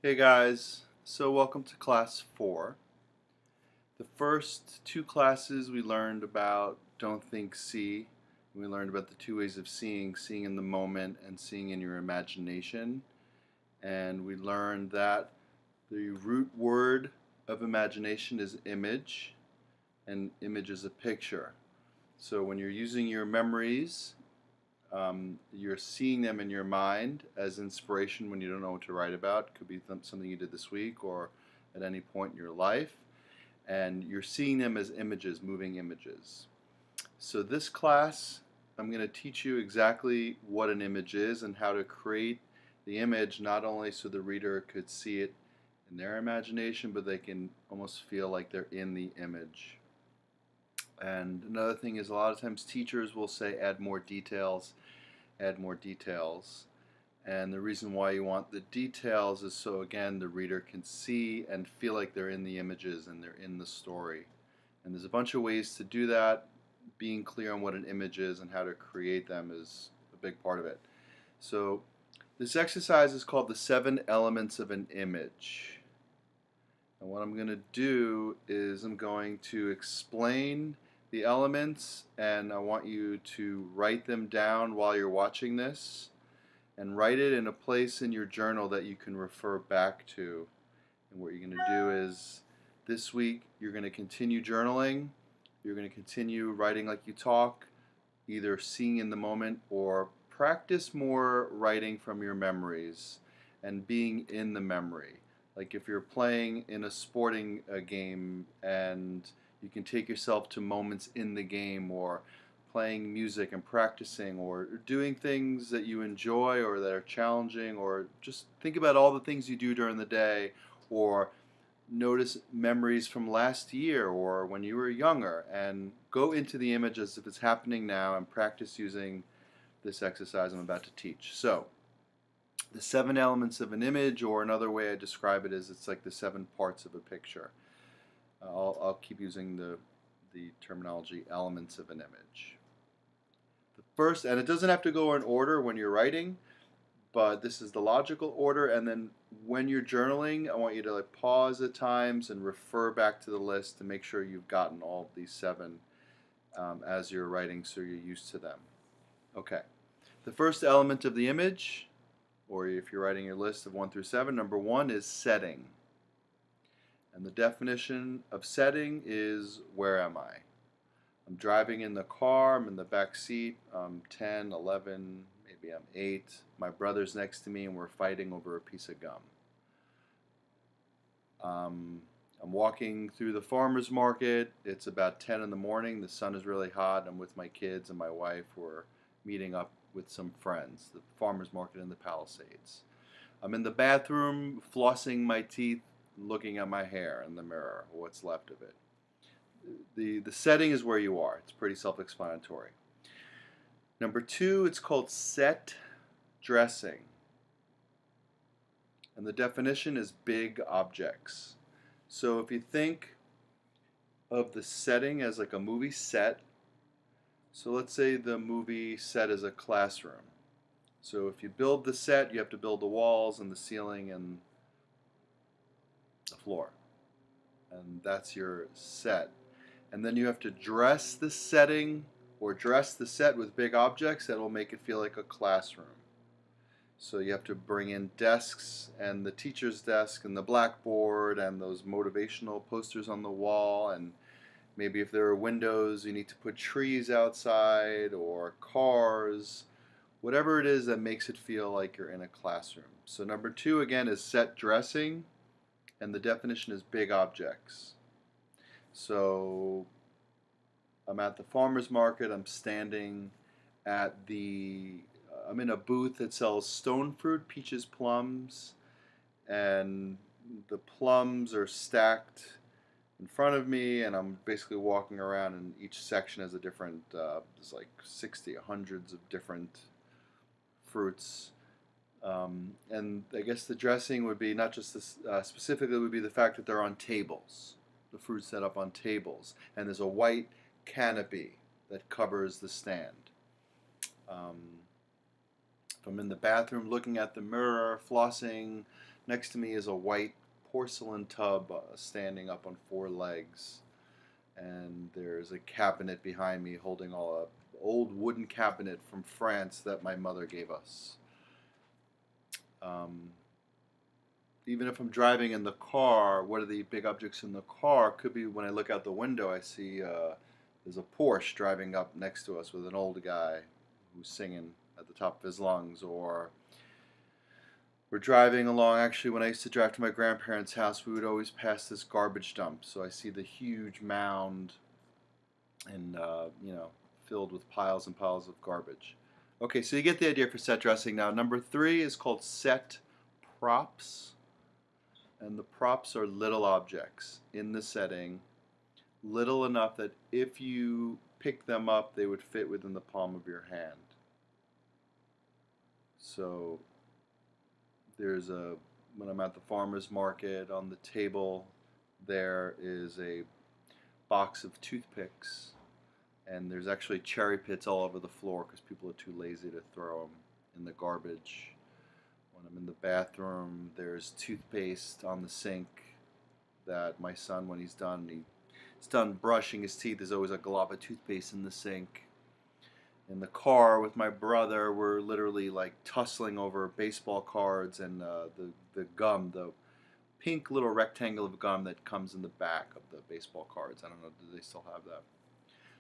Hey guys, so welcome to class 4. The first two classes we learned about don't think, see. We learned about the two ways of seeing in the moment and seeing in your imagination. And we learned that the root word of imagination is image, and image is a picture. So when you're using your memories, you're seeing them in your mind as inspiration when you don't know what to write about. It could be something you did this week or at any point in your life. And you're seeing them as images, moving images. So this class, I'm going to teach you exactly what an image is and how to create the image, not only so the reader could see it in their imagination, but they can almost feel like they're in the image. And another thing is, a lot of times teachers will say add more details, add more details. And the reason why you want the details is so, again, the reader can see and feel like they're in the images and they're in the story. And there's a bunch of ways to do that. Being clear on what an image is and how to create them is a big part of it. So this exercise is called the 7 elements of an image. And what I'm going to do is I'm going to explain the elements, and I want you to write them down while you're watching this, and write it in a place in your journal that you can refer back to. And what you're going to do is this week you're going to continue journaling, you're going to continue writing like you talk, either seeing in the moment or practice more writing from your memories and being in the memory. Like if you're playing in a sporting game and you can take yourself to moments in the game, or playing music and practicing, or doing things that you enjoy or that are challenging, or just think about all the things you do during the day, or notice memories from last year or when you were younger, and go into the image as if it's happening now and practice using this exercise I'm about to teach. So the 7 elements of an image, or another way I describe it is it's like the 7 parts of a picture. I'll keep using the terminology elements of an image. The first, and it doesn't have to go in order when you're writing, but this is the logical order. And then when you're journaling, I want you to pause at times and refer back to the list to make sure you've gotten all of these 7 as you're writing, so you're used to them. Okay. The first element of the image, or if you're writing your list of 1 through 7, number 1 is setting. And the definition of setting is, where am I? I'm driving in the car, I'm in the back seat, I'm 10, 11, maybe I'm 8. My brother's next to me and we're fighting over a piece of gum. I'm walking through the farmer's market. It's about 10 in the morning. The sun is really hot. I'm with my kids and my wife. We're meeting up with some friends. The farmer's market in the Palisades. I'm in the bathroom flossing my teeth, looking at my hair in the mirror, what's left of it. The setting is where you are. It's pretty self-explanatory. Number 2, it's called set dressing. And the definition is big objects. So if you think of the setting as like a movie set, so let's say the movie set is a classroom. So if you build the set, you have to build the walls and the ceiling and the floor. And that's your set. And then you have to dress the setting or dress the set with big objects that will make it feel like a classroom. So you have to bring in desks and the teacher's desk and the blackboard and those motivational posters on the wall, and maybe if there are windows you need to put trees outside or cars, whatever it is that makes it feel like you're in a classroom. So number 2 again is set dressing, and the definition is big objects. So I'm at the farmer's market, I'm standing at I'm in a booth that sells stone fruit, peaches, plums, and the plums are stacked in front of me, and I'm basically walking around, and each section has a different, there's like 60, hundreds of different fruits. And I guess the dressing would be not just this, specifically would be the fact that they're on tables, the fruit set up on tables, and there's a white canopy that covers the stand. If I'm in the bathroom looking at the mirror, flossing, Next to me is a white porcelain tub standing up on four legs. And there's a cabinet behind me holding all a old wooden cabinet from France that my mother gave us. Even if I'm driving in the car, what are the big objects in the car? Could be when I look out the window, I see there's a Porsche driving up next to us with an old guy who's singing at the top of his lungs. Or we're driving along. Actually, when I used to drive to my grandparents' house, we would always pass this garbage dump. So I see the huge mound and, filled with piles and piles of garbage. Okay, so you get the idea for set dressing. Now, number 3 is called set props. And the props are little objects in the setting, little enough that if you pick them up, they would fit within the palm of your hand. So when I'm at the farmer's market, on the table there is a box of toothpicks, and there's actually cherry pits all over the floor because people are too lazy to throw them in the garbage. When I'm in the bathroom, there's toothpaste on the sink that my son, when he's done brushing his teeth, there's always a glob of toothpaste in the sink. In the car with my brother, we're literally like tussling over baseball cards and the gum, the pink little rectangle of gum that comes in the back of the baseball cards. I don't know, do they still have that?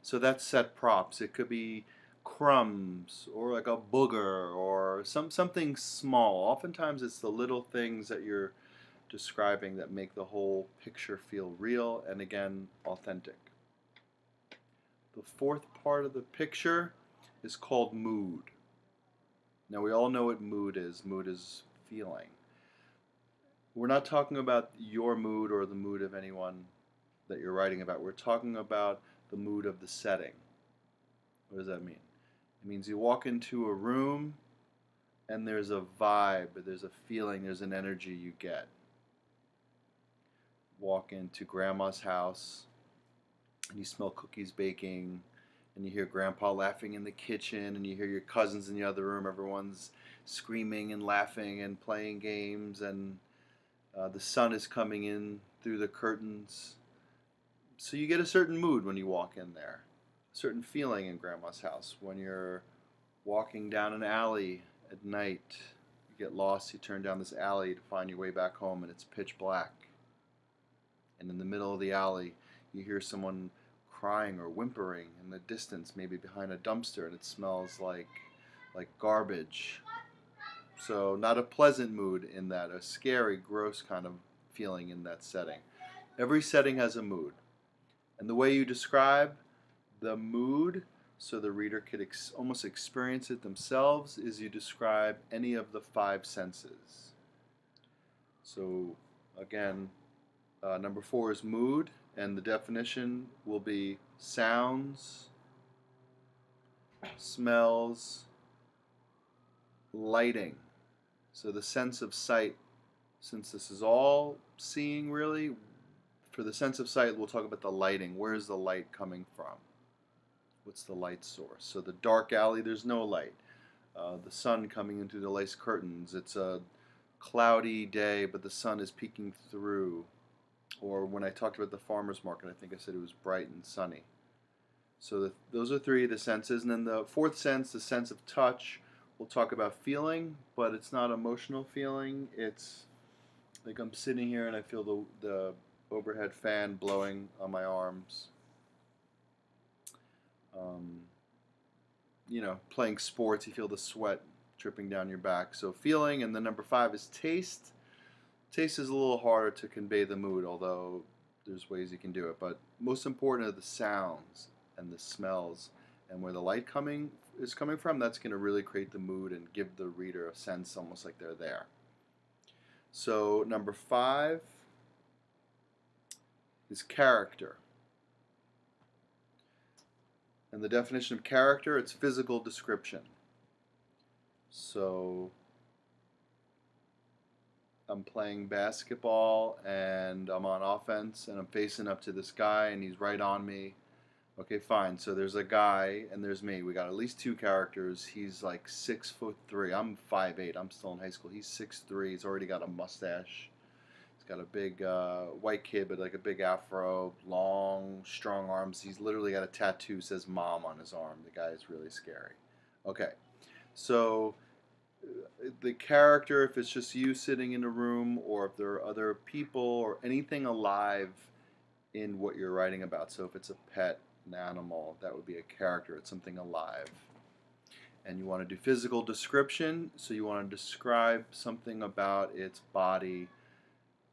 So that's set props. It could be crumbs or like a booger or something small. Oftentimes it's the little things that you're describing that make the whole picture feel real and, again, authentic. The fourth part of the picture is called mood. Now, we all know what mood is. Mood is feeling. We're not talking about your mood or the mood of anyone that you're writing about. We're talking about the mood of the setting. What does that mean? It means you walk into a room and there's a vibe, there's a feeling, there's an energy you get. Walk into grandma's house and you smell cookies baking, and you hear grandpa laughing in the kitchen, and you hear your cousins in the other room. Everyone's screaming and laughing and playing games, and the sun is coming in through the curtains. So you get a certain mood when you walk in there. Certain feeling in grandma's house. When you're walking down an alley at night, you get lost, you turn down this alley to find your way back home, and it's pitch black. And in the middle of the alley, you hear someone crying or whimpering in the distance, maybe behind a dumpster, and it smells like garbage. So not a pleasant mood in that, a scary, gross kind of feeling in that setting. Every setting has a mood. And the way you describe the mood so the reader could almost experience it themselves is you describe any of the 5 senses. So again, number 4 is mood, and the definition will be sounds, smells, lighting. So the sense of sight, since this is all seeing really, for the sense of sight we'll talk about the lighting. Where is the light coming from? What's the light source? So the dark alley, there's no light. The sun coming in through the lace curtains. It's a cloudy day, but the sun is peeking through. Or when I talked about the farmer's market, I think I said it was bright and sunny. So those are 3 of the senses. And then the 4th sense, the sense of touch, we'll talk about feeling, but it's not emotional feeling. It's like I'm sitting here and I feel the overhead fan blowing on my arms. Playing sports, you feel the sweat dripping down your back. So feeling. And then number 5 is taste. Taste is a little harder to convey the mood, although there's ways you can do it. But most important are the sounds and the smells, and where the light is coming from, that's going to really create the mood and give the reader a sense almost like they're there. So number 5 is character. And the definition of character, it's physical description. So I'm playing basketball and I'm on offense and I'm facing up to this guy and he's right on me. Okay, fine. So there's a guy and there's me. We got at least two characters. He's like 6'3". I'm 5'8". I'm still in high school. He's 6'3". He's already got a mustache. He's got a big white kid, but like a big afro, long, strong arms. He's literally got a tattoo says "Mom" on his arm. The guy is really scary. Okay, so the character, if it's just you sitting in a room, or if there are other people or anything alive in what you're writing about. So if it's a pet, an animal, that would be a character. It's something alive. And you want to do physical description, so you want to describe something about its body.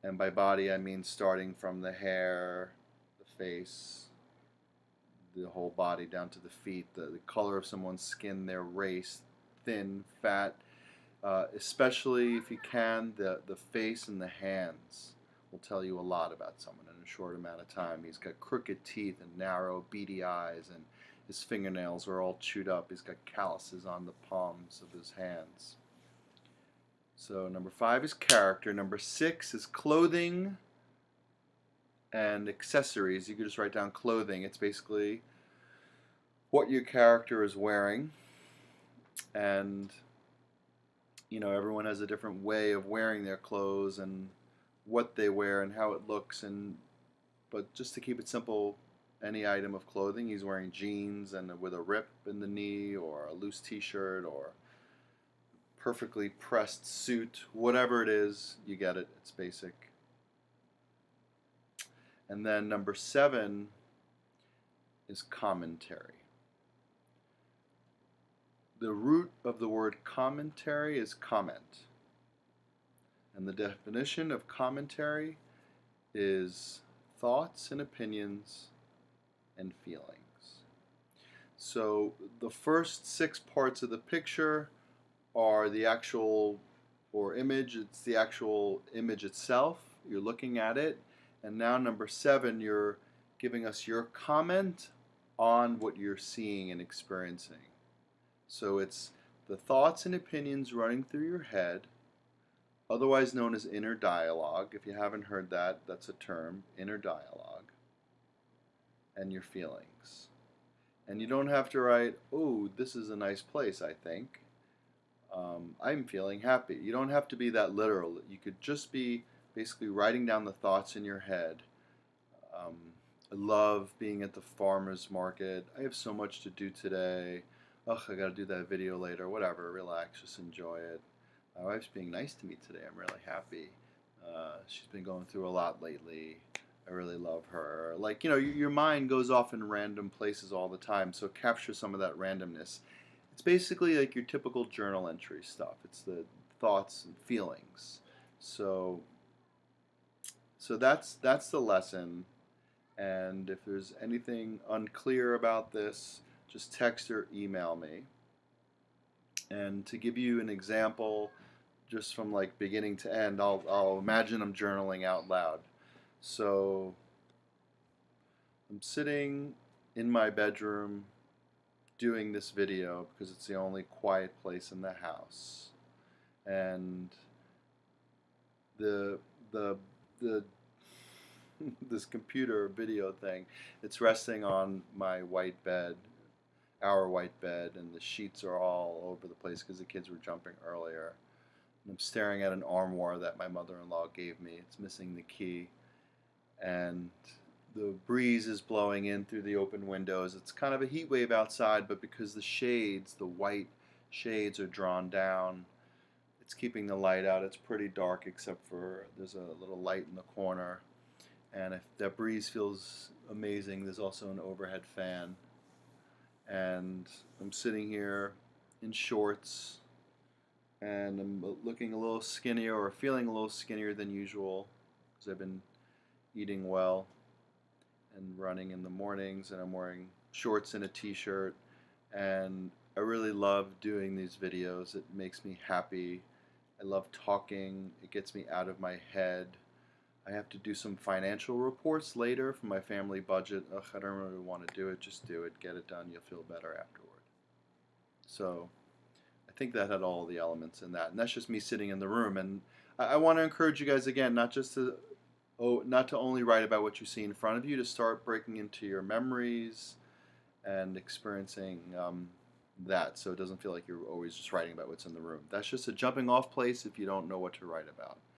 And by body, I mean starting from the hair, the face, the whole body down to the feet, the color of someone's skin, their race, thin, fat, especially if you can, the face and the hands will tell you a lot about someone in a short amount of time. He's got crooked teeth and narrow, beady eyes, and his fingernails are all chewed up. He's got calluses on the palms of his hands. So number 5 is character. Number 6 is clothing and accessories. You could just write down clothing. It's basically what your character is wearing. And you know, everyone has a different way of wearing their clothes and what they wear and how it looks, but just to keep it simple, any item of clothing. He's wearing jeans and with a rip in the knee, or a loose t-shirt, or perfectly pressed suit, whatever it is, you get it. It's basic. And then number 7 is commentary. The root of the word commentary is comment. And the definition of commentary is thoughts and opinions and feelings. So the first 6 parts of the picture are the actual image. It's the actual image itself. You're looking at it. And now number 7, you're giving us your comment on what you're seeing and experiencing. So it's the thoughts and opinions running through your head, otherwise known as inner dialogue. If you haven't heard that, that's a term, inner dialogue, and your feelings. And you don't have to write, oh, this is a nice place, I think. I'm feeling happy. You don't have to be that literal. You could just be basically writing down the thoughts in your head. I love being at the farmer's market. I have so much to do today. Ugh, I gotta do that video later. Whatever, relax, just enjoy it. My wife's being nice to me today. I'm really happy. She's been going through a lot lately. I really love her. Like, you know, your mind goes off in random places all the time, so capture some of that randomness. It's basically like your typical journal entry stuff. It's the thoughts and feelings. So that's the lesson. And if there's anything unclear about this, just text or email me. And to give you an example, just from like beginning to end, I'll imagine I'm journaling out loud. So I'm sitting in my bedroom doing this video because it's the only quiet place in the house, and the this computer video thing, it's resting on my white bed, our white bed, and the sheets are all over the place because the kids were jumping earlier. And I'm staring at an armoire that my mother-in-law gave me. It's missing the key, and the breeze is blowing in through the open windows. It's kind of a heat wave outside, but because the shades, the white shades, are drawn down, it's keeping the light out. It's pretty dark except for there's a little light in the corner. And if that breeze feels amazing, there's also an overhead fan. And I'm sitting here in shorts, and I'm looking a little skinnier, or feeling a little skinnier than usual, because I've been eating well and running in the mornings, and I'm wearing shorts and a t-shirt, and I really love doing these videos. It makes me happy. I love talking. It gets me out of my head. I have to do some financial reports later for my family budget. Ugh, I don't really want to do it. Just do it. Get it done. You'll feel better afterward. So I think that had all the elements in that. And that's just me sitting in the room. And I want to encourage you guys, again, not to only write about what you see in front of you, to start breaking into your memories, and experiencing that, so it doesn't feel like you're always just writing about what's in the room. That's just a jumping off place if you don't know what to write about.